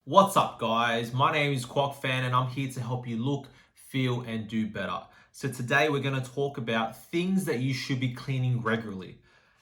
What's up, guys? My name is Quoc Phan and I'm here to help you look, feel, and do better. So today we're going to talk about things that you should be cleaning regularly.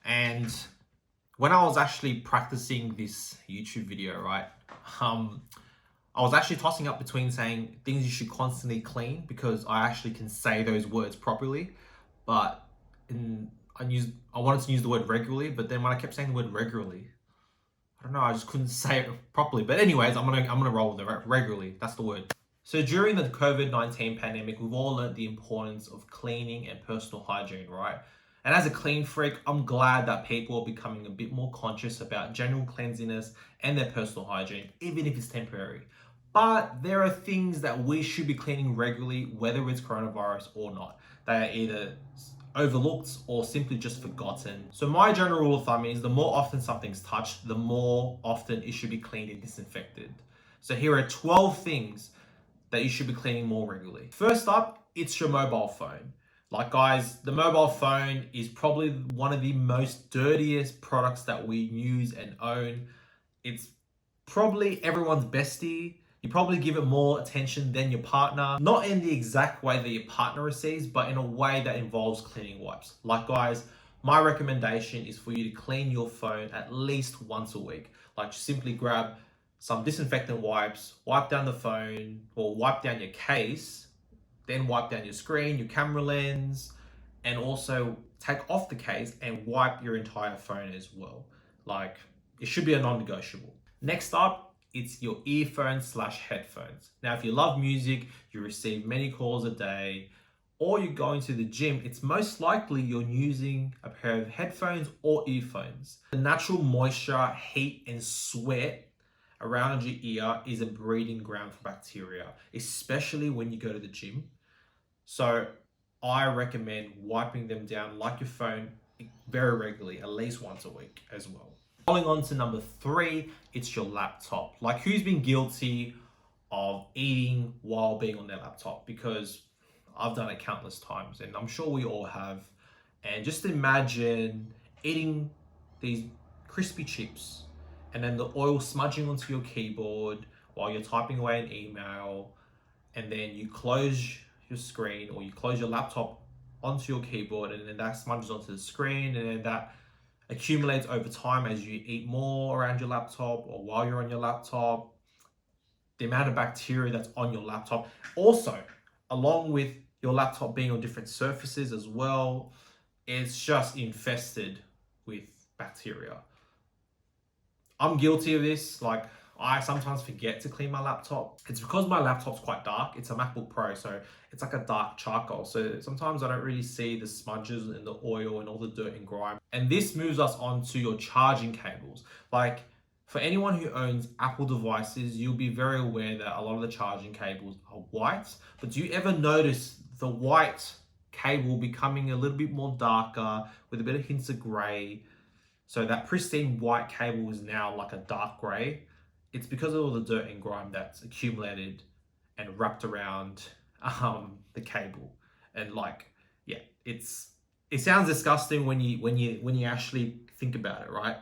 And when I was actually practicing this YouTube video, right, I was actually tossing up between saying things you should constantly clean because I actually can say those words properly, but I wanted to use the word regularly, but then when I kept saying the word regularly, I don't know, I just couldn't say it properly. But anyways, I'm gonna roll with it, right? Regularly. That's the word. So during the COVID-19 pandemic, we've all learned the importance of cleaning and personal hygiene, right? And as a clean freak, I'm glad that people are becoming a bit more conscious about general cleanliness and their personal hygiene, even if it's temporary. But there are things that we should be cleaning regularly, whether it's coronavirus or not. They are either overlooked or simply just forgotten. So my general rule of thumb is the more often something's touched, the more often it should be cleaned and disinfected. So here are 12 things that you should be cleaning more regularly. First up, it's your mobile phone. Like, guys, the mobile phone is probably one of the most dirtiest products that we use and own. It's probably everyone's bestie. You probably give it more attention than your partner. Not in the exact way that your partner receives, but in a way that involves cleaning wipes. Like, guys, my recommendation is for you to clean your phone at least once a week. Like, simply grab some disinfectant wipes, wipe down the phone, or wipe down your case, then wipe down your screen, your camera lens, and also take off the case and wipe your entire phone as well. Like, it should be a non-negotiable. Next up, it's your earphones/headphones. Now, if you love music, you receive many calls a day, or you're going to the gym, it's most likely you're using a pair of headphones or earphones. The natural moisture, heat, and sweat around your ear is a breeding ground for bacteria, especially when you go to the gym. So I recommend wiping them down like your phone very regularly, at least once a week as well. Going on to number 3, it's your laptop. Like, who's been guilty of eating while being on their laptop? Because I've done it countless times and I'm sure we all have. And just imagine eating these crispy chips and then the oil smudging onto your keyboard while you're typing away an email, and then you close your screen or you close your laptop onto your keyboard, and then that smudges onto the screen, and then that accumulates over time as you eat more around your laptop or while you're on your laptop. The amount of bacteria that's on your laptop, also along with your laptop being on different surfaces as well, it's just infested with bacteria. I'm guilty of this. Like, I sometimes forget to clean my laptop. It's because my laptop's quite dark. It's a MacBook Pro, so it's like a dark charcoal. So sometimes I don't really see the smudges and the oil and all the dirt and grime. And this moves us on to your charging cables. Like, for anyone who owns Apple devices, you'll be very aware that a lot of the charging cables are white. But do you ever notice the white cable becoming a little bit more darker with a bit of hints of gray? So that pristine white cable is now like a dark gray. It's because of all the dirt and grime that's accumulated and wrapped around the cable. And like, yeah, it sounds disgusting when you actually think about it, right?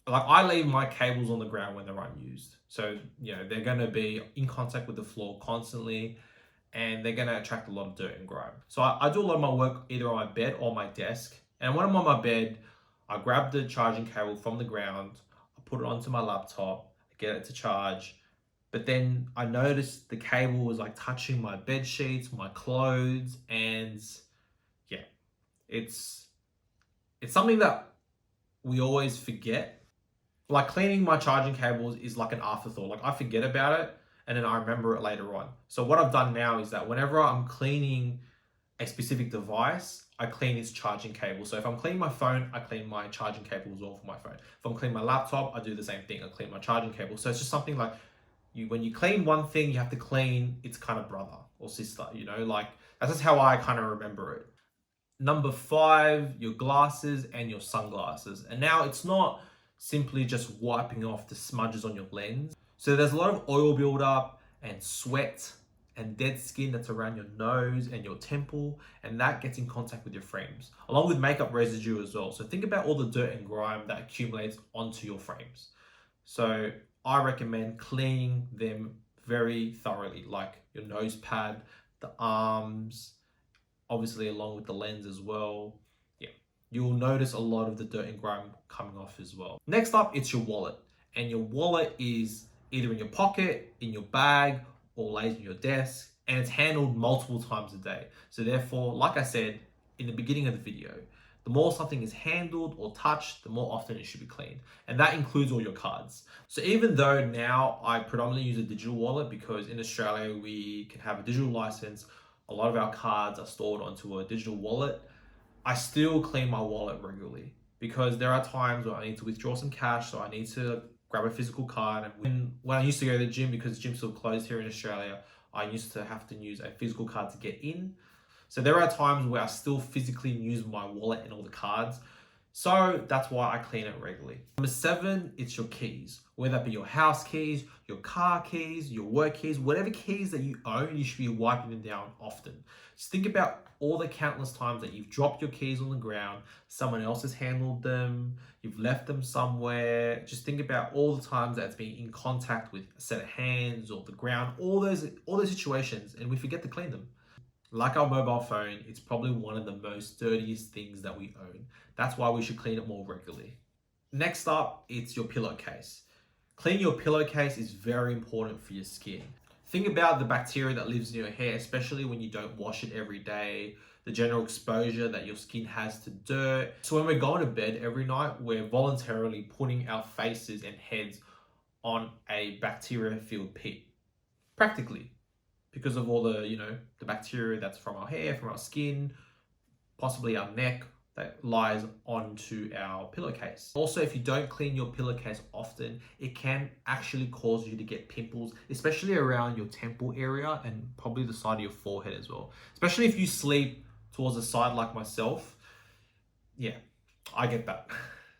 Like, I leave my cables on the ground when they're unused. So, you know, they're gonna be in contact with the floor constantly, and they're gonna attract a lot of dirt and grime. So I do a lot of my work either on my bed or my desk. And when I'm on my bed, I grab the charging cable from the ground, I put it onto my laptop, I get it to charge, but then I noticed the cable was like touching my bed sheets, my clothes, and yeah, it's something that we always forget. Like, cleaning my charging cables is like an afterthought. Like, I forget about it and then I remember it later on. So what I've done now is that whenever I'm cleaning a specific device, I clean its charging cable. So if I'm cleaning my phone, I clean my charging cable as well for my phone. If I'm cleaning my laptop, I do the same thing. I clean my charging cable. So it's just something like, when you clean one thing, you have to clean its kind of brother or sister, you know, like, that's just how I kind of remember it. Number 5, your glasses and your sunglasses. And now it's not simply just wiping off the smudges on your lens. So there's a lot of oil buildup and sweat and dead skin that's around your nose and your temple, and that gets in contact with your frames, along with makeup residue as well. So think about all the dirt and grime that accumulates onto your frames. So I recommend cleaning them very thoroughly, like your nose pad, the arms, obviously along with the lens as well. Yeah, you'll notice a lot of the dirt and grime coming off as well. Next up, it's your wallet. And your wallet is either in your pocket, in your bag, or lays on your desk, and it's handled multiple times a day. So therefore, like I said in the beginning of the video, the more something is handled or touched, the more often it should be cleaned. And that includes all your cards. So even though now I predominantly use a digital wallet because in Australia we can have a digital license, a lot of our cards are stored onto a digital wallet, I still clean my wallet regularly because there are times where I need to withdraw some cash, so I need to grab a physical card. And when I used to go to the gym, because gyms still closed here in Australia, I used to have to use a physical card to get in. So there are times where I still physically use my wallet and all the cards. So that's why I clean it regularly. Number 7, it's your keys. Whether that be your house keys, your car keys, your work keys, whatever keys that you own, you should be wiping them down often. Just think about all the countless times that you've dropped your keys on the ground, someone else has handled them, you've left them somewhere. Just think about all the times that it's been in contact with a set of hands or the ground, all those situations, and we forget to clean them. Like our mobile phone, it's probably one of the most dirtiest things that we own. That's why we should clean it more regularly. Next up, it's your pillowcase. Cleaning your pillowcase is very important for your skin. Think about the bacteria that lives in your hair, especially when you don't wash it every day, the general exposure that your skin has to dirt. So when we're going to bed every night, we're voluntarily putting our faces and heads on a bacteria-filled pit, practically, because of all the, the bacteria that's from our hair, from our skin, possibly our neck, that lies onto our pillowcase. Also, if you don't clean your pillowcase often, it can actually cause you to get pimples, especially around your temple area and probably the side of your forehead as well. Especially if you sleep towards the side like myself. Yeah, I get that.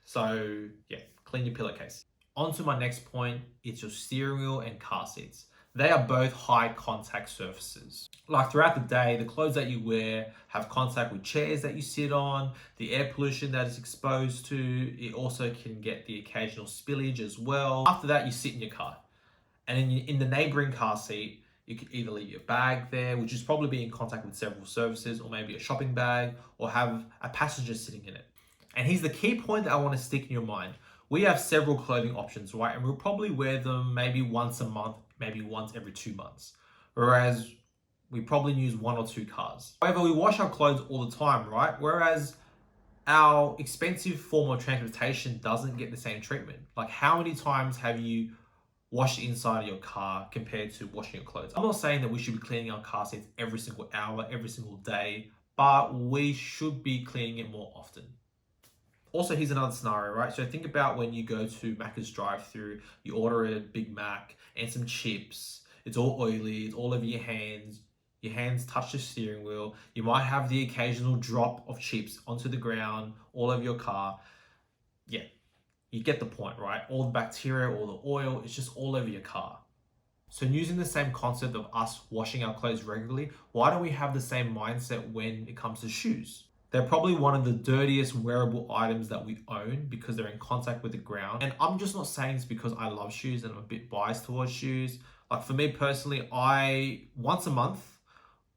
So yeah, clean your pillowcase. On to my next point, it's your steering wheel and car seats. They are both high contact surfaces. Like throughout the day, the clothes that you wear have contact with chairs that you sit on, the air pollution that is exposed to. It also can get the occasional spillage as well. After that, you sit in your car. And in the neighboring car seat, you could either leave your bag there, which is probably be in contact with several surfaces, or maybe a shopping bag, or have a passenger sitting in it. And here's the key point that I want to stick in your mind. We have several clothing options, right? And we'll probably wear them maybe once a month, maybe once every 2 months. Whereas we probably use 1 or 2 cars. However, we wash our clothes all the time, right? Whereas our expensive form of transportation doesn't get the same treatment. Like, how many times have you washed the inside of your car compared to washing your clothes? I'm not saying that we should be cleaning our car seats every single hour, every single day, but we should be cleaning it more often. Also, here's another scenario, right? So think about when you go to Macca's drive-thru, you order a Big Mac and some chips. It's all oily, it's all over your hands. Your hands touch the steering wheel. You might have the occasional drop of chips onto the ground, all over your car. Yeah, you get the point, right? All the bacteria, all the oil, it's just all over your car. So using the same concept of us washing our clothes regularly, why don't we have the same mindset when it comes to shoes? They're probably one of the dirtiest wearable items that we own because they're in contact with the ground. And I'm just not saying this because I love shoes and I'm a bit biased towards shoes. Like for me personally, once a month,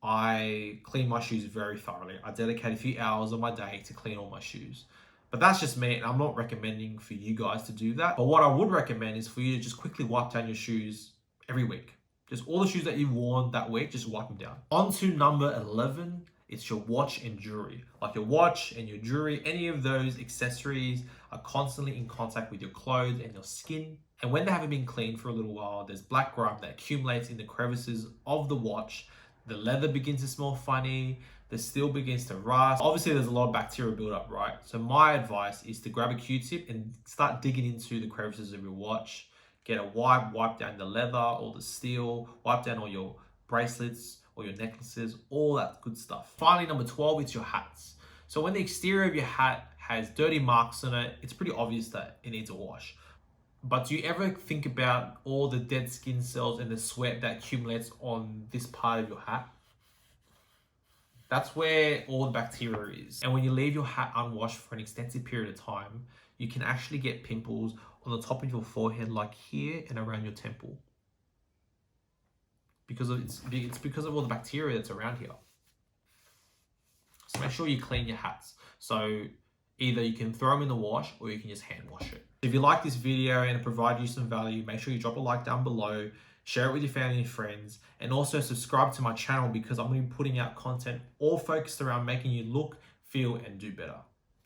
I clean my shoes very thoroughly. I dedicate a few hours of my day to clean all my shoes. But that's just me, and I'm not recommending for you guys to do that. But what I would recommend is for you to just quickly wipe down your shoes every week. Just all the shoes that you've worn that week, just wipe them down. On to number 11. It's your watch and jewelry. Like your watch and your jewelry, any of those accessories are constantly in contact with your clothes and your skin. And when they haven't been cleaned for a little while, there's black grime that accumulates in the crevices of the watch. The leather begins to smell funny. The steel begins to rust. Obviously, there's a lot of bacteria buildup, right? So my advice is to grab a Q-tip and start digging into the crevices of your watch. Get a wipe down the leather, all the steel, wipe down all your bracelets, or your necklaces, all that good stuff. Finally, number 12, it's your hats. So when the exterior of your hat has dirty marks on it, it's pretty obvious that it needs a wash. But do you ever think about all the dead skin cells and the sweat that accumulates on this part of your hat? That's where all the bacteria is. And when you leave your hat unwashed for an extensive period of time, you can actually get pimples on the top of your forehead, like here and around your temple. Because it's because of all the bacteria that's around here. So make sure you clean your hats. So either you can throw them in the wash or you can just hand wash it. If you like this video and it provided you some value, make sure you drop a like down below, share it with your family and friends, and also subscribe to my channel because I'm going to be putting out content all focused around making you look, feel, and do better.